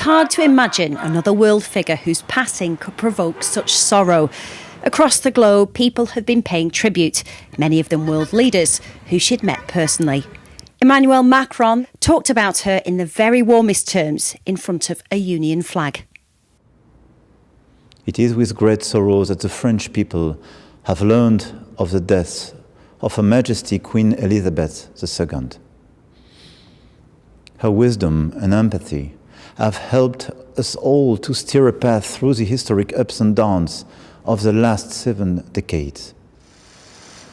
hard to imagine another world figure whose passing could provoke such sorrow. Across the globe, people have been paying tribute, many of them world leaders who she'd met personally. Emmanuel Macron talked about her in the very warmest terms in front of a Union flag. It is with great sorrow that the French people have learned of the death of Her Majesty Queen Elizabeth II. Her wisdom and empathy have helped us all to steer a path through the historic ups and downs of the last 7 decades.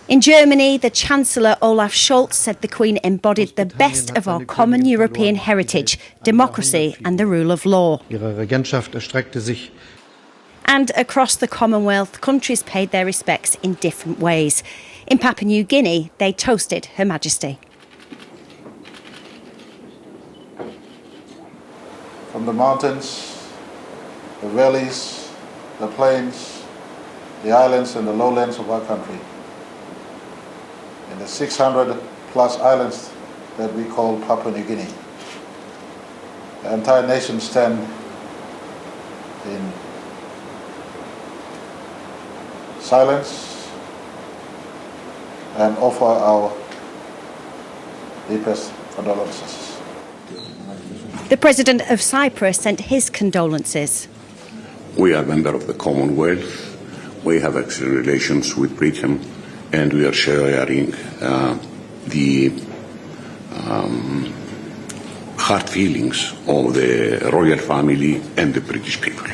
In Germany, the Chancellor Olaf Scholz said the Queen embodied the best of our common European heritage, democracy and the rule of law. And across the Commonwealth, countries paid their respects in different ways. In Papua New Guinea, they toasted Her Majesty. From the mountains, the valleys, the plains, the islands and the lowlands of our country, in the 600 plus islands that we call Papua New Guinea, the entire nation stand in silence and offer our deepest condolences. The President of Cyprus sent his condolences. We are a member of the Commonwealth. We have excellent relations with Britain, and we are sharing the heart feelings of the royal family and the British people.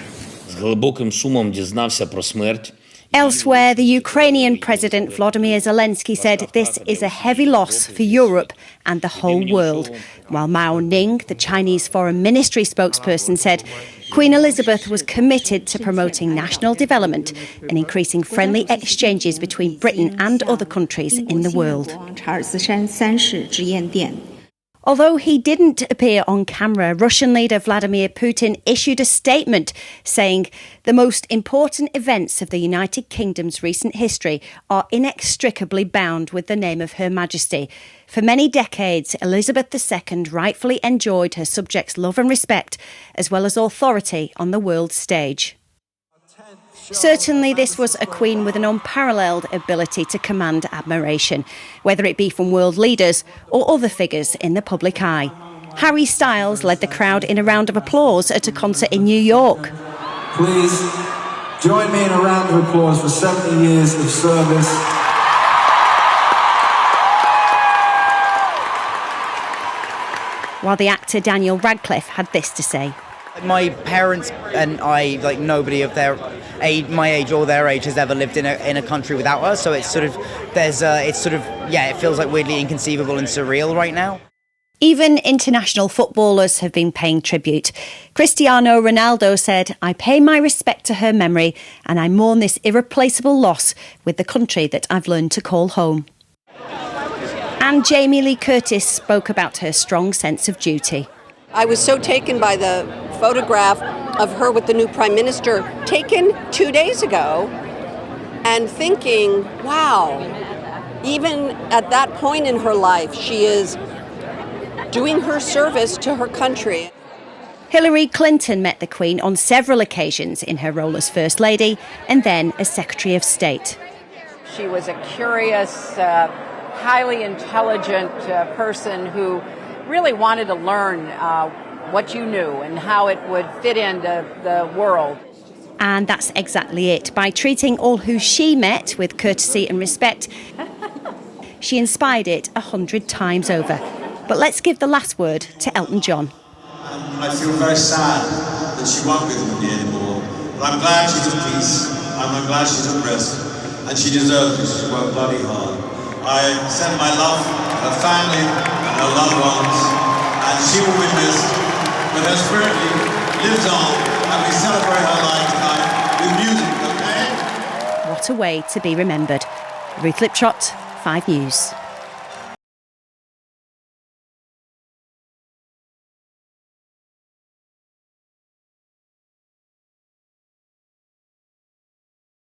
З глибоким сумом дізнався про смерть. Elsewhere, the Ukrainian President Volodymyr Zelensky said this is a heavy loss for Europe and the whole world, while Mao Ning, the Chinese Foreign Ministry spokesperson, said Queen Elizabeth was committed to promoting national development and increasing friendly exchanges between Britain and other countries in the world. Although he didn't appear on camera, Russian leader Vladimir Putin issued a statement saying the most important events of the United Kingdom's recent history are inextricably bound with the name of Her Majesty. For many decades, Elizabeth II rightfully enjoyed her subjects' love and respect, as well as authority on the world stage. Certainly, this was a queen with an unparalleled ability to command admiration, whether it be from world leaders or other figures in the public eye. Harry Styles led the crowd in a round of applause at a concert in New York. Please join me in a round of applause for 70 years of service. While the actor Daniel Radcliffe had this to say. My parents and I, like nobody of their age, my age or their age, has ever lived in a country without her. So it's sort of, it feels like weirdly inconceivable and surreal right now. Even international footballers have been paying tribute. Cristiano Ronaldo said, "I pay my respect to her memory and I mourn this irreplaceable loss with the country that I've learned to call home." And Jamie Lee Curtis spoke about her strong sense of duty. I was so taken by the photograph of her with the new Prime Minister taken 2 days ago and thinking, wow, even at that point in her life, she is doing her service to her country. Hillary Clinton met the Queen on several occasions in her role as First Lady and then as Secretary of State. She was a curious, highly intelligent person who really wanted to learn what you knew and how it would fit into the world. And that's exactly it. By treating all who she met with courtesy and respect, she inspired it 100 times over. But let's give the last word to Elton John. I feel very sad that she won't be with me anymore. But I'm glad she's at peace. I'm glad she's at rest. And she deserves it. She worked bloody hard. I send my love to her family and her loved ones, and she will be missed, but her spirit lives on, and we celebrate her life tonight with music, okay? What a way to be remembered. Ruth Liptrot, 5 News.